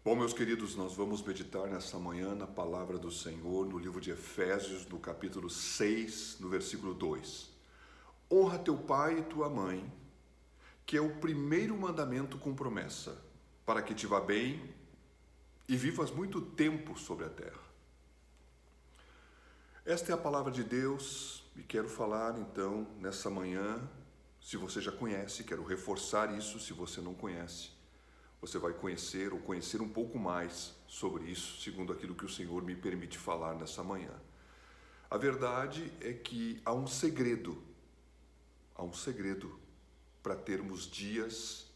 Bom, meus queridos, nós vamos meditar nessa manhã na palavra do Senhor, no livro de Efésios, no capítulo 6, no versículo 2. Honra teu pai e tua mãe, que é o primeiro mandamento com promessa, para que te vá bem e vivas muito tempo sobre a terra. Esta é a palavra de Deus e quero falar então nessa manhã, se você já conhece, quero reforçar isso se você não conhece. Você vai conhecer ou conhecer um pouco mais sobre isso, segundo aquilo que o Senhor me permite falar nessa manhã. A verdade é que há um segredo para termos dias,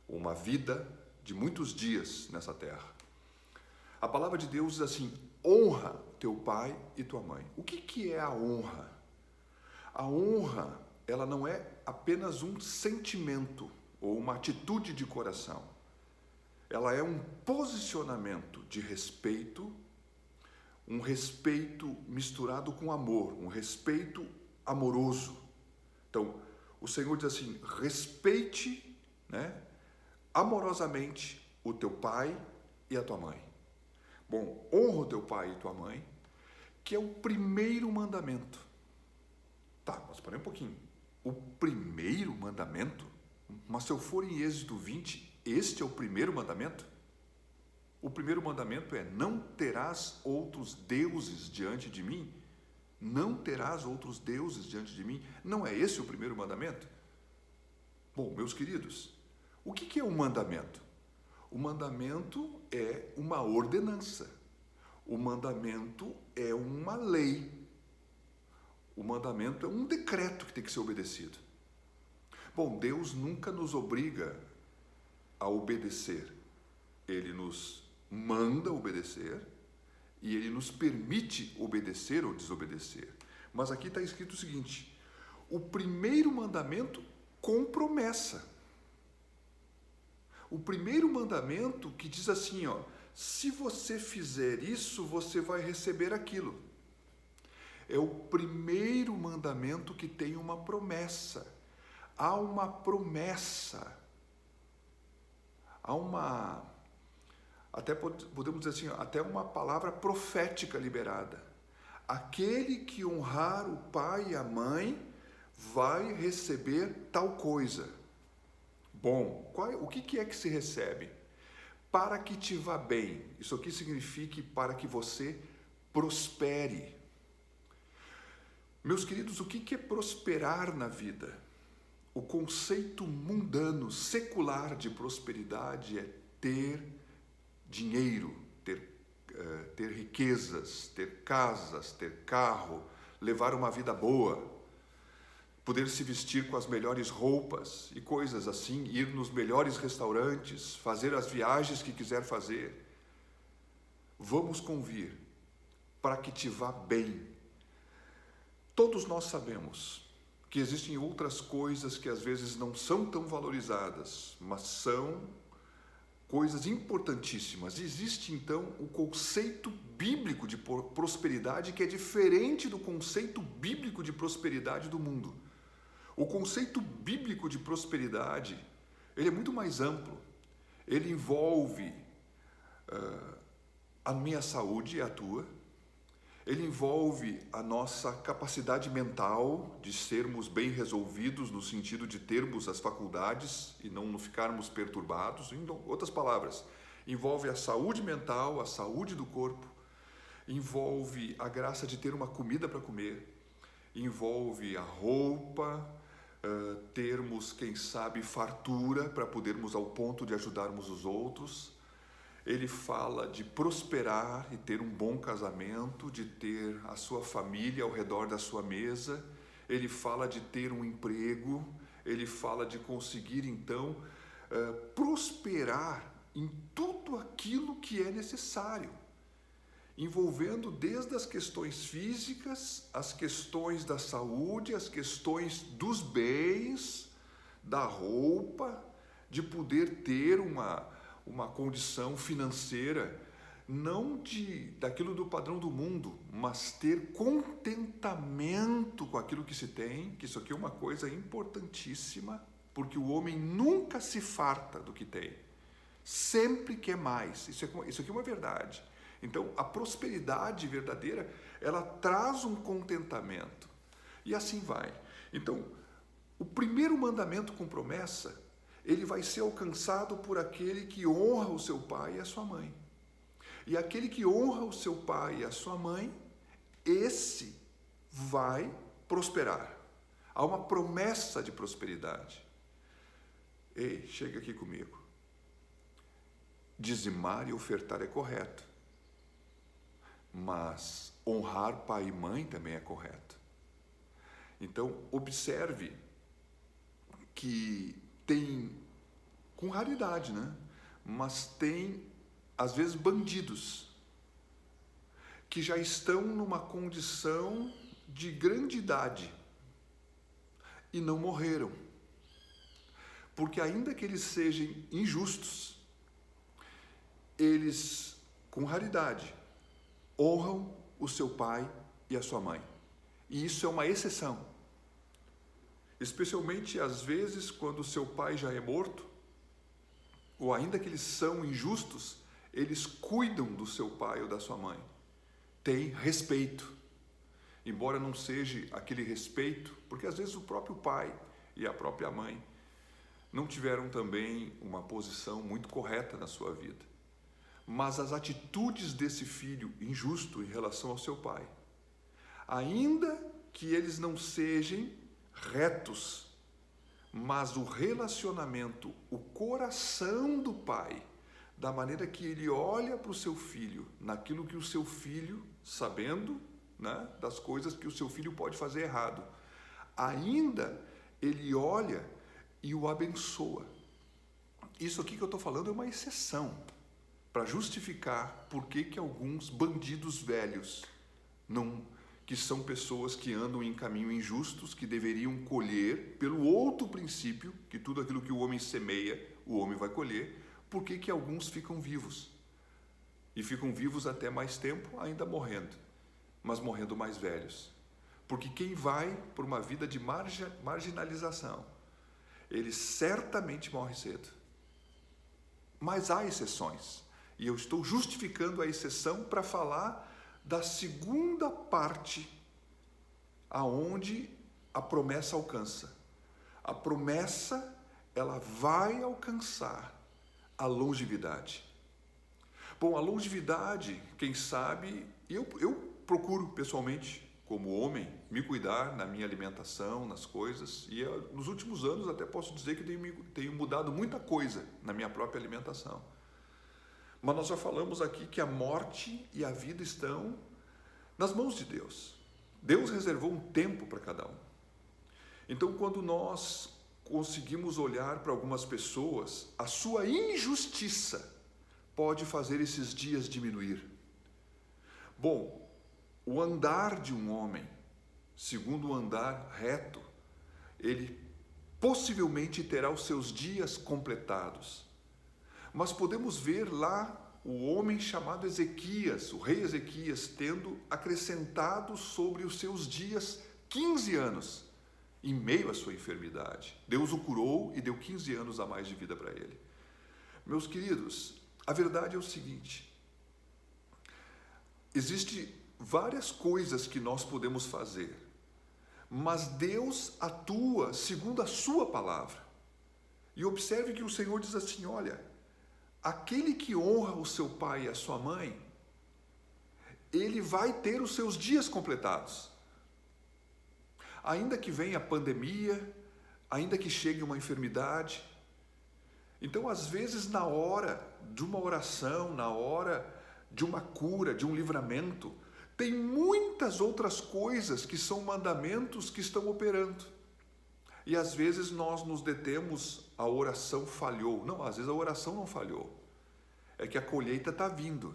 uma vida de muitos dias nessa terra. A palavra de Deus diz assim: honra teu pai e tua mãe. O que é a honra? A honra, ela não é apenas um sentimento ou uma atitude de coração. Ela é um posicionamento de respeito, um respeito misturado com amor, um respeito amoroso. Então, o Senhor diz assim: respeite, amorosamente o teu pai e a tua mãe. Bom, honra o teu pai e tua mãe, que é o primeiro mandamento. Tá, mas espera um pouquinho. O primeiro mandamento? Mas se eu for em Êxodo 20, este é o primeiro mandamento? O primeiro mandamento é: não terás outros deuses diante de mim? Não terás outros deuses diante de mim? Não é esse o primeiro mandamento? Bom, meus queridos, o que é um mandamento? O mandamento é uma ordenança. O mandamento é uma lei. O mandamento é um decreto que tem que ser obedecido. Bom, Deus nunca nos obriga a obedecer. Ele nos manda obedecer e Ele nos permite obedecer ou desobedecer. Mas aqui está escrito o seguinte: o primeiro mandamento com promessa. O primeiro mandamento que diz assim, se você fizer isso, você vai receber aquilo. É o primeiro mandamento que tem uma promessa. Há uma promessa. Há uma, até podemos dizer assim, até uma palavra profética liberada. Aquele que honrar o pai e a mãe vai receber tal coisa. Bom, o que é que se recebe? Para que te vá bem. Isso aqui significa para que você prospere. Meus queridos, o que é prosperar na vida? O conceito mundano, secular de prosperidade é ter dinheiro, ter riquezas, ter casas, ter carro, levar uma vida boa, poder se vestir com as melhores roupas e coisas assim, ir nos melhores restaurantes, fazer as viagens que quiser fazer. Vamos convir para que te vá bem. Todos nós sabemos que existem outras coisas que às vezes não são tão valorizadas, mas são coisas importantíssimas. Existe então o conceito bíblico de prosperidade, que é diferente do conceito bíblico de prosperidade do mundo. O conceito bíblico de prosperidade, ele é muito mais amplo. Ele envolve a minha saúde e a tua. Ele envolve a nossa capacidade mental de sermos bem resolvidos, no sentido de termos as faculdades e não ficarmos perturbados. Em outras palavras, envolve a saúde mental, a saúde do corpo, envolve a graça de ter uma comida para comer, envolve a roupa, termos, quem sabe, fartura para podermos ao ponto de ajudarmos os outros. Ele fala de prosperar e ter um bom casamento, de ter a sua família ao redor da sua mesa. Ele fala de ter um emprego. Ele fala de conseguir, então, prosperar em tudo aquilo que é necessário, envolvendo desde as questões físicas, as questões da saúde, as questões dos bens, da roupa, de poder ter uma condição financeira, não daquilo do padrão do mundo, mas ter contentamento com aquilo que se tem, que isso aqui é uma coisa importantíssima, porque o homem nunca se farta do que tem. sempre quer mais. Isso aqui é uma verdade. Então, a prosperidade verdadeira, ela traz um contentamento. E assim vai. Então, o primeiro mandamento com promessa, ele vai ser alcançado por aquele que honra o seu pai e a sua mãe. E aquele que honra o seu pai e a sua mãe, esse vai prosperar. Há uma promessa de prosperidade. Ei, chega aqui comigo. Dizimar e ofertar é correto. Mas honrar pai e mãe também é correto. Então, observe que tem, com raridade, né? Mas tem, às vezes, bandidos que já estão numa condição de grande idade e não morreram. Porque ainda que eles sejam injustos, eles, com raridade, honram o seu pai e a sua mãe. E isso é uma exceção. Especialmente, às vezes, quando o seu pai já é morto, ou ainda que eles são injustos, eles cuidam do seu pai ou da sua mãe. Tem respeito. Embora não seja aquele respeito, porque às vezes o próprio pai e a própria mãe não tiveram também uma posição muito correta na sua vida. Mas as atitudes desse filho injusto em relação ao seu pai, ainda que eles não sejam retos, mas o relacionamento, o coração do pai, da maneira que ele olha para o seu filho, naquilo que o seu filho, sabendo, né, das coisas que o seu filho pode fazer errado, ainda ele olha e o abençoa. Isso aqui que eu estou falando é uma exceção, para justificar por que alguns bandidos velhos, que são pessoas que andam em caminho injustos, que deveriam colher pelo outro princípio, que tudo aquilo que o homem semeia, o homem vai colher, por que alguns ficam vivos? E ficam vivos até mais tempo, ainda morrendo, mas morrendo mais velhos. Porque quem vai por uma vida de marginalização, ele certamente morre cedo. Mas há exceções. E eu estou justificando a exceção para falar da segunda parte aonde a promessa alcança. A promessa, ela vai alcançar a longevidade. Bom, a longevidade, quem sabe, eu procuro pessoalmente, como homem, me cuidar na minha alimentação, nas coisas, e nos últimos anos até posso dizer que tenho mudado muita coisa na minha própria alimentação. Mas nós já falamos aqui que a morte e a vida estão nas mãos de Deus. Deus reservou um tempo para cada um. Então, quando nós conseguimos olhar para algumas pessoas, a sua injustiça pode fazer esses dias diminuir. Bom, o andar de um homem, segundo o andar reto, ele possivelmente terá os seus dias completados. Mas podemos ver lá o homem chamado Ezequias, o rei Ezequias, tendo acrescentado sobre os seus dias 15 anos, em meio à sua enfermidade. Deus o curou e deu 15 anos a mais de vida para ele. Meus queridos, a verdade é o seguinte: existem várias coisas que nós podemos fazer, mas Deus atua segundo a sua palavra. E observe que o Senhor diz assim: olha, aquele que honra o seu pai e a sua mãe, ele vai ter os seus dias completados. Ainda que venha a pandemia, ainda que chegue uma enfermidade. Então, às vezes, na hora de uma oração, na hora de uma cura, de um livramento, tem muitas outras coisas que são mandamentos que estão operando. E às vezes nós nos detemos, a oração falhou. Não, às vezes a oração não falhou. É que a colheita está vindo.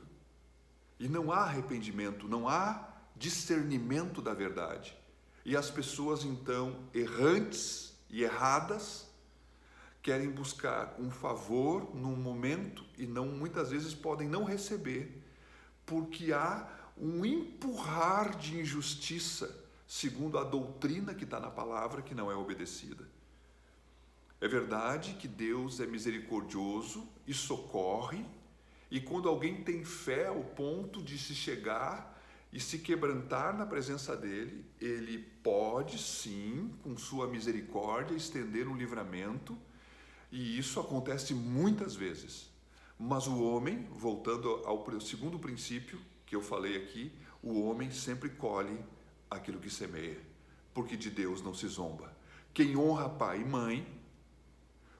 E não há arrependimento, não há discernimento da verdade. E as pessoas, então, errantes e erradas, querem buscar um favor num momento e muitas vezes podem não receber, porque há um empurrar de injustiça, segundo a doutrina que está na palavra, que não é obedecida. É verdade que Deus é misericordioso e socorre, e quando alguém tem fé ao ponto de se chegar e se quebrantar na presença dele, ele pode sim, com sua misericórdia, estender um livramento, e isso acontece muitas vezes. Mas o homem, voltando ao segundo princípio que eu falei aqui, o homem sempre colhe aquilo que semeia, porque de Deus não se zomba. Quem honra pai e mãe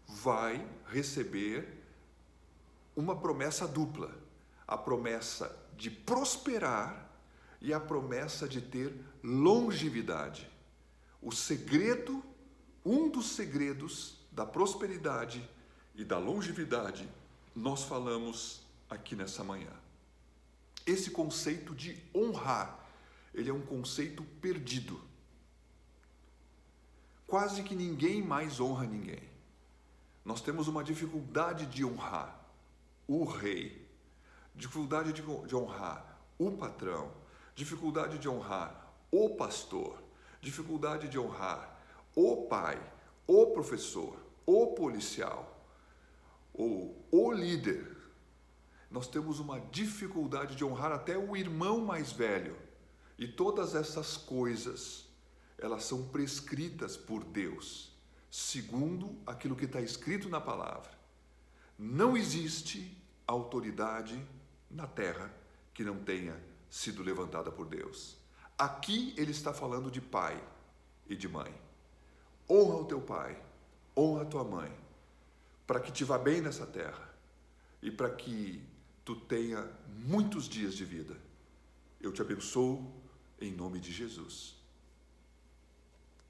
vai receber uma promessa dupla: a promessa de prosperar e a promessa de ter longevidade. O segredo, um dos segredos da prosperidade e da longevidade, nós falamos aqui nessa manhã. Esse conceito de honrar, ele é um conceito perdido. Quase que ninguém mais honra ninguém. Nós temos uma dificuldade de honrar o rei, dificuldade de honrar o patrão, dificuldade de honrar o pastor, dificuldade de honrar o pai, o professor, o policial, ou o líder. Nós temos uma dificuldade de honrar até o irmão mais velho. E todas essas coisas, elas são prescritas por Deus, segundo aquilo que está escrito na palavra. Não existe autoridade na terra que não tenha sido levantada por Deus. Aqui ele está falando de pai e de mãe. Honra o teu pai, honra a tua mãe, para que te vá bem nessa terra e para que tu tenha muitos dias de vida. Eu te abençoo em nome de Jesus.